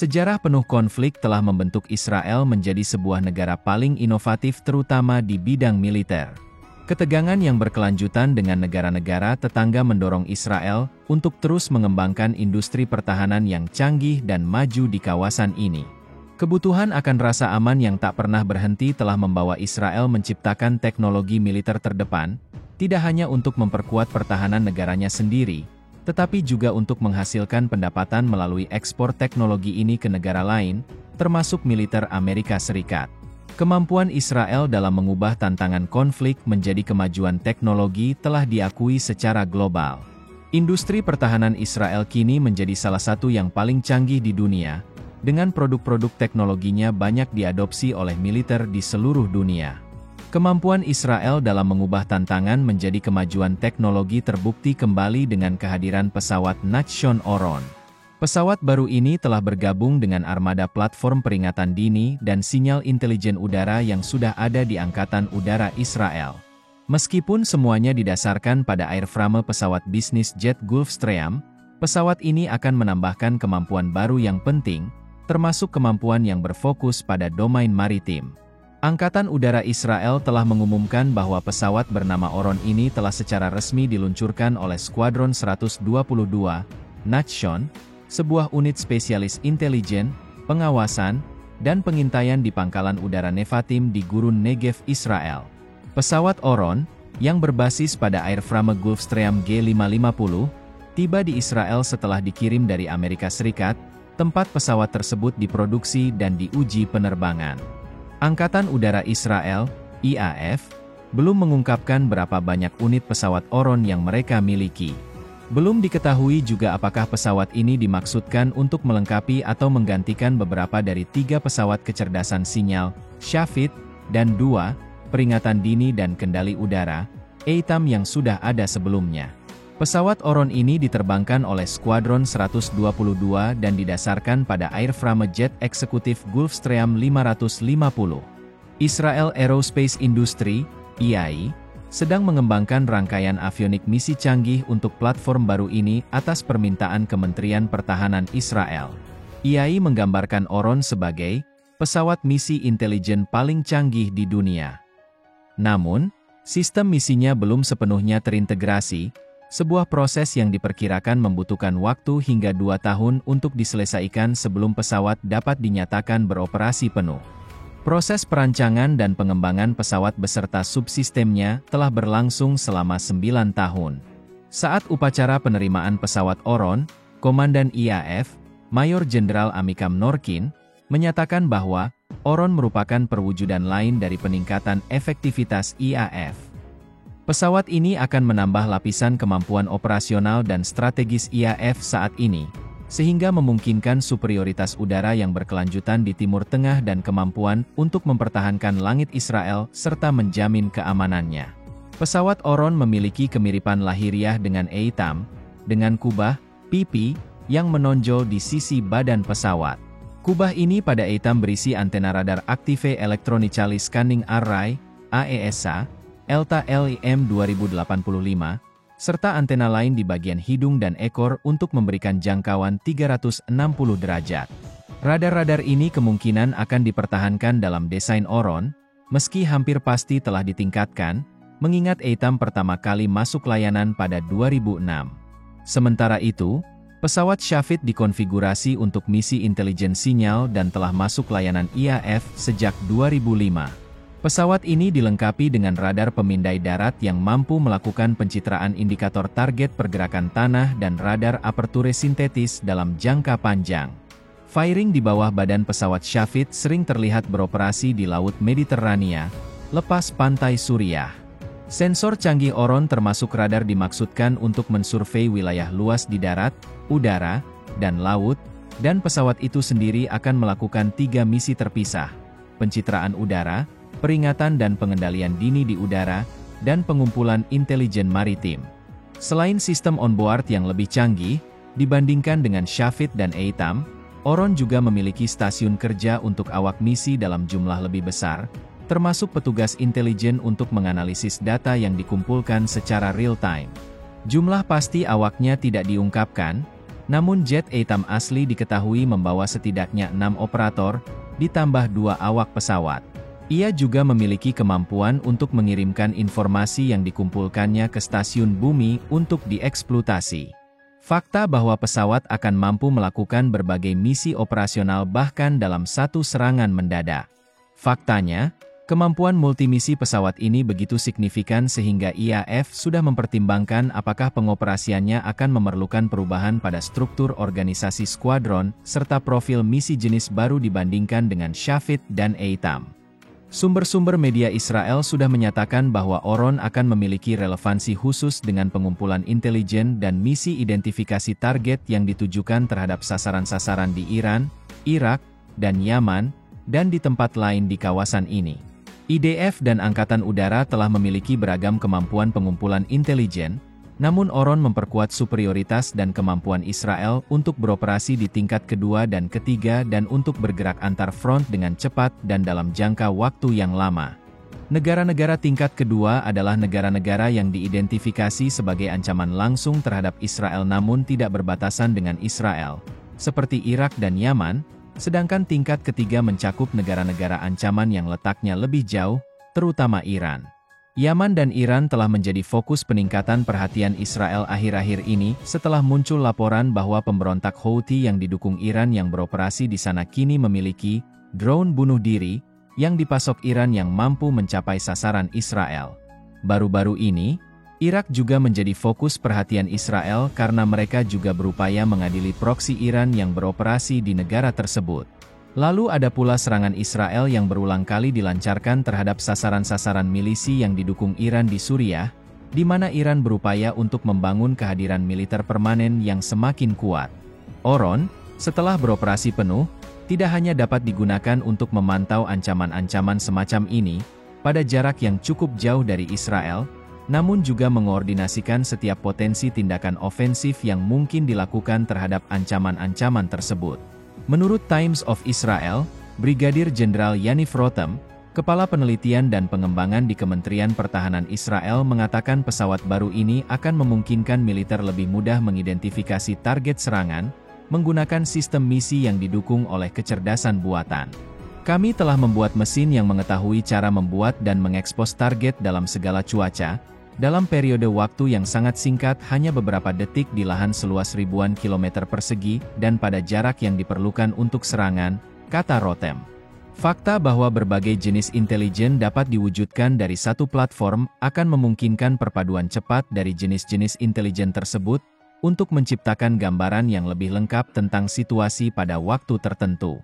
Sejarah penuh konflik telah membentuk Israel menjadi sebuah negara paling inovatif terutama di bidang militer. Ketegangan yang berkelanjutan dengan negara-negara tetangga mendorong Israel untuk terus mengembangkan industri pertahanan yang canggih dan maju di kawasan ini. Kebutuhan akan rasa aman yang tak pernah berhenti telah membawa Israel menciptakan teknologi militer terdepan, tidak hanya untuk memperkuat pertahanan negaranya sendiri, tetapi juga untuk menghasilkan pendapatan melalui ekspor teknologi ini ke negara lain, termasuk militer Amerika Serikat. Kemampuan Israel dalam mengubah tantangan konflik menjadi kemajuan teknologi telah diakui secara global. Industri pertahanan Israel kini menjadi salah satu yang paling canggih di dunia, dengan produk-produk teknologinya banyak diadopsi oleh militer di seluruh dunia. Kemampuan Israel dalam mengubah tantangan menjadi kemajuan teknologi terbukti kembali dengan kehadiran pesawat Nachshon Oron. Pesawat baru ini telah bergabung dengan armada platform peringatan dini dan sinyal intelijen udara yang sudah ada di Angkatan Udara Israel. Meskipun semuanya didasarkan pada airframe pesawat bisnis jet Gulfstream, pesawat ini akan menambahkan kemampuan baru yang penting, termasuk kemampuan yang berfokus pada domain maritim. Angkatan Udara Israel telah mengumumkan bahwa pesawat bernama Oron ini telah secara resmi diluncurkan oleh Skuadron 122, Nachshon, sebuah unit spesialis intelijen, pengawasan, dan pengintaian di Pangkalan Udara Nevatim di Gurun Negev, Israel. Pesawat Oron, yang berbasis pada airframe Gulfstream G550, tiba di Israel setelah dikirim dari Amerika Serikat, tempat pesawat tersebut diproduksi dan diuji penerbangan. Angkatan Udara Israel, IAF, belum mengungkapkan berapa banyak unit pesawat Oron yang mereka miliki. Belum diketahui juga apakah pesawat ini dimaksudkan untuk melengkapi atau menggantikan beberapa dari 3 pesawat kecerdasan sinyal, Shafit, dan 2, peringatan dini dan kendali udara, EITAM yang sudah ada sebelumnya. Pesawat Oron ini diterbangkan oleh Skuadron 122 dan didasarkan pada airframe jet eksekutif Gulfstream 550. Israel Aerospace Industry, IAI, sedang mengembangkan rangkaian avionik misi canggih untuk platform baru ini atas permintaan Kementerian Pertahanan Israel. IAI menggambarkan Oron sebagai pesawat misi intelijen paling canggih di dunia. Namun, sistem misinya belum sepenuhnya terintegrasi, sebuah proses yang diperkirakan membutuhkan waktu hingga 2 tahun untuk diselesaikan sebelum pesawat dapat dinyatakan beroperasi penuh. Proses perancangan dan pengembangan pesawat beserta subsistemnya telah berlangsung selama 9 tahun. Saat upacara penerimaan pesawat Oron, Komandan IAF, Mayor Jenderal Amikam Norkin, menyatakan bahwa Oron merupakan perwujudan lain dari peningkatan efektivitas IAF. Pesawat ini akan menambah lapisan kemampuan operasional dan strategis IAF saat ini, sehingga memungkinkan superioritas udara yang berkelanjutan di Timur Tengah dan kemampuan untuk mempertahankan langit Israel serta menjamin keamanannya. Pesawat Oron memiliki kemiripan lahiriah dengan EITAM, dengan kubah, pipi, yang menonjol di sisi badan pesawat. Kubah ini pada EITAM berisi antena radar Active Electronically Scanning Array, AESA, ELTA LIM 2085, serta antena lain di bagian hidung dan ekor untuk memberikan jangkauan 360 derajat. Radar-radar ini kemungkinan akan dipertahankan dalam desain Oron, meski hampir pasti telah ditingkatkan, mengingat EITAM pertama kali masuk layanan pada 2006. Sementara itu, pesawat Shafit dikonfigurasi untuk misi intelijen sinyal dan telah masuk layanan IAF sejak 2005. Pesawat ini dilengkapi dengan radar pemindai darat yang mampu melakukan pencitraan indikator target pergerakan tanah dan radar aperture sintetis dalam jangka panjang. Firing di bawah badan pesawat Shafit sering terlihat beroperasi di Laut Mediterania, lepas pantai Suriah. Sensor canggih Oron termasuk radar dimaksudkan untuk mensurvei wilayah luas di darat, udara, dan laut, dan pesawat itu sendiri akan melakukan 3 misi terpisah: pencitraan udara, peringatan dan pengendalian dini di udara, dan pengumpulan intelijen maritim. Selain sistem onboard yang lebih canggih, dibandingkan dengan Shafit dan EITAM, Oron juga memiliki stasiun kerja untuk awak misi dalam jumlah lebih besar, termasuk petugas intelijen untuk menganalisis data yang dikumpulkan secara real-time. Jumlah pasti awaknya tidak diungkapkan, Namun jet EITAM asli diketahui membawa setidaknya 6 operator, ditambah 2 awak pesawat. Ia juga memiliki kemampuan untuk mengirimkan informasi yang dikumpulkannya ke stasiun bumi untuk dieksploitasi. Fakta bahwa pesawat akan mampu melakukan berbagai misi operasional bahkan dalam satu serangan mendadak. Faktanya, kemampuan multimisi pesawat ini begitu signifikan sehingga IAF sudah mempertimbangkan apakah pengoperasiannya akan memerlukan perubahan pada struktur organisasi skuadron, serta profil misi jenis baru dibandingkan dengan Shafid dan EITAM. Sumber-sumber media Israel sudah menyatakan bahwa Oron akan memiliki relevansi khusus dengan pengumpulan intelijen dan misi identifikasi target yang ditujukan terhadap sasaran-sasaran di Iran, Irak, dan Yaman, dan di tempat lain di kawasan ini. IDF dan Angkatan Udara telah memiliki beragam kemampuan pengumpulan intelijen, namun Oron memperkuat superioritas dan kemampuan Israel untuk beroperasi di tingkat kedua dan ketiga dan untuk bergerak antar front dengan cepat dan dalam jangka waktu yang lama. Negara-negara tingkat kedua adalah negara-negara yang diidentifikasi sebagai ancaman langsung terhadap Israel namun tidak berbatasan dengan Israel, seperti Irak dan Yaman, sedangkan tingkat ketiga mencakup negara-negara ancaman yang letaknya lebih jauh, terutama Iran. Yaman dan Iran telah menjadi fokus peningkatan perhatian Israel akhir-akhir ini setelah muncul laporan bahwa pemberontak Houthi yang didukung Iran yang beroperasi di sana kini memiliki drone bunuh diri yang dipasok Iran yang mampu mencapai sasaran Israel. Baru-baru ini, Irak juga menjadi fokus perhatian Israel karena mereka juga berupaya mengadili proksi Iran yang beroperasi di negara tersebut. Lalu ada pula serangan Israel yang berulang kali dilancarkan terhadap sasaran-sasaran milisi yang didukung Iran di Suriah, di mana Iran berupaya untuk membangun kehadiran militer permanen yang semakin kuat. Oron, setelah beroperasi penuh, tidak hanya dapat digunakan untuk memantau ancaman-ancaman semacam ini, pada jarak yang cukup jauh dari Israel, namun juga mengoordinasikan setiap potensi tindakan ofensif yang mungkin dilakukan terhadap ancaman-ancaman tersebut. Menurut Times of Israel, Brigadir Jenderal Yaniv Rotem, Kepala Penelitian dan Pengembangan di Kementerian Pertahanan Israel mengatakan pesawat baru ini akan memungkinkan militer lebih mudah mengidentifikasi target serangan, menggunakan sistem misi yang didukung oleh kecerdasan buatan. Kami telah membuat mesin yang mengetahui cara membuat dan mengekspos target dalam segala cuaca, dalam periode waktu yang sangat singkat hanya beberapa detik di lahan seluas ribuan kilometer persegi dan pada jarak yang diperlukan untuk serangan, kata Rotem. Fakta bahwa berbagai jenis intelijen dapat diwujudkan dari satu platform akan memungkinkan perpaduan cepat dari jenis-jenis intelijen tersebut untuk menciptakan gambaran yang lebih lengkap tentang situasi pada waktu tertentu.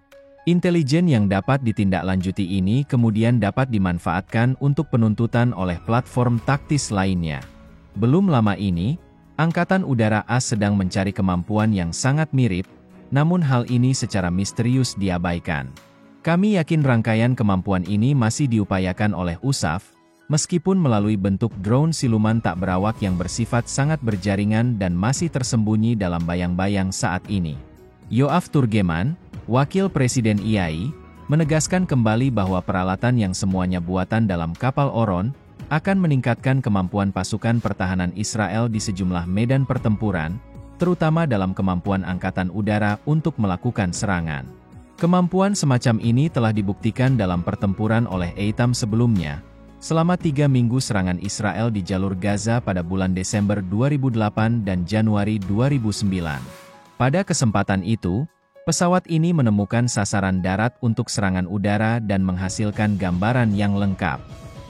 Intelijen yang dapat ditindaklanjuti ini kemudian dapat dimanfaatkan untuk penuntutan oleh platform taktis lainnya. Belum lama ini, Angkatan Udara AS sedang mencari kemampuan yang sangat mirip, namun hal ini secara misterius diabaikan. Kami yakin rangkaian kemampuan ini masih diupayakan oleh USAF, meskipun melalui bentuk drone siluman tak berawak yang bersifat sangat berjaringan dan masih tersembunyi dalam bayang-bayang saat ini. Yoav Turgeman, Wakil Presiden IAI, menegaskan kembali bahwa peralatan yang semuanya buatan dalam kapal Oron akan meningkatkan kemampuan pasukan pertahanan Israel di sejumlah medan pertempuran, terutama dalam kemampuan Angkatan Udara untuk melakukan serangan. Kemampuan semacam ini telah dibuktikan dalam pertempuran oleh EITAM sebelumnya, selama 3 minggu serangan Israel di jalur Gaza pada bulan Desember 2008 dan Januari 2009. Pada kesempatan itu, pesawat ini menemukan sasaran darat untuk serangan udara dan menghasilkan gambaran yang lengkap.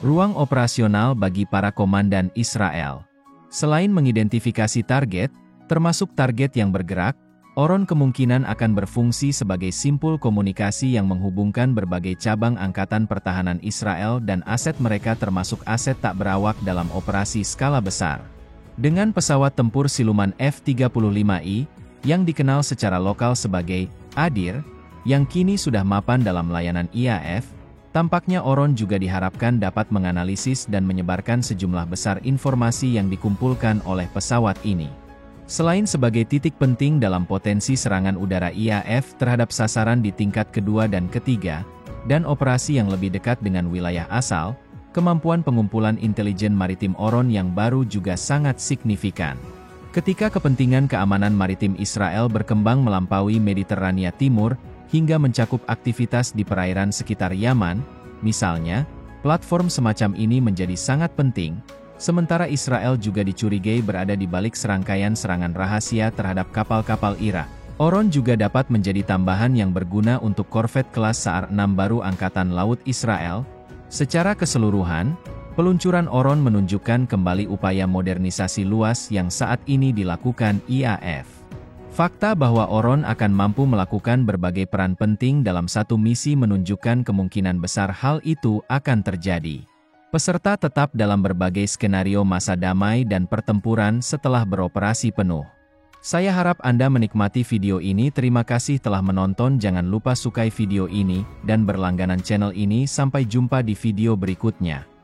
Ruang operasional bagi para komandan Israel. Selain mengidentifikasi target, termasuk target yang bergerak, Oron kemungkinan akan berfungsi sebagai simpul komunikasi yang menghubungkan berbagai cabang angkatan pertahanan Israel dan aset mereka termasuk aset tak berawak dalam operasi skala besar. Dengan pesawat tempur siluman F-35I, yang dikenal secara lokal sebagai Adir, yang kini sudah mapan dalam layanan IAF, tampaknya Oron juga diharapkan dapat menganalisis dan menyebarkan sejumlah besar informasi yang dikumpulkan oleh pesawat ini. Selain sebagai titik penting dalam potensi serangan udara IAF terhadap sasaran di tingkat kedua dan ketiga, dan operasi yang lebih dekat dengan wilayah asal, kemampuan pengumpulan intelijen maritim Oron yang baru juga sangat signifikan. Ketika kepentingan keamanan maritim Israel berkembang melampaui Mediterania Timur, hingga mencakup aktivitas di perairan sekitar Yaman, misalnya, platform semacam ini menjadi sangat penting, sementara Israel juga dicurigai berada di balik serangkaian serangan rahasia terhadap kapal-kapal Irak. Oron juga dapat menjadi tambahan yang berguna untuk korvet kelas Sa'ar 6 baru Angkatan Laut Israel. Secara keseluruhan, peluncuran Oron menunjukkan kembali upaya modernisasi luas yang saat ini dilakukan IAF. Fakta bahwa Oron akan mampu melakukan berbagai peran penting dalam satu misi menunjukkan kemungkinan besar hal itu akan terjadi. Peserta tetap dalam berbagai skenario masa damai dan pertempuran setelah beroperasi penuh. Saya harap Anda menikmati video ini. Terima kasih telah menonton. Jangan lupa sukai video ini dan berlangganan channel ini. Sampai jumpa di video berikutnya.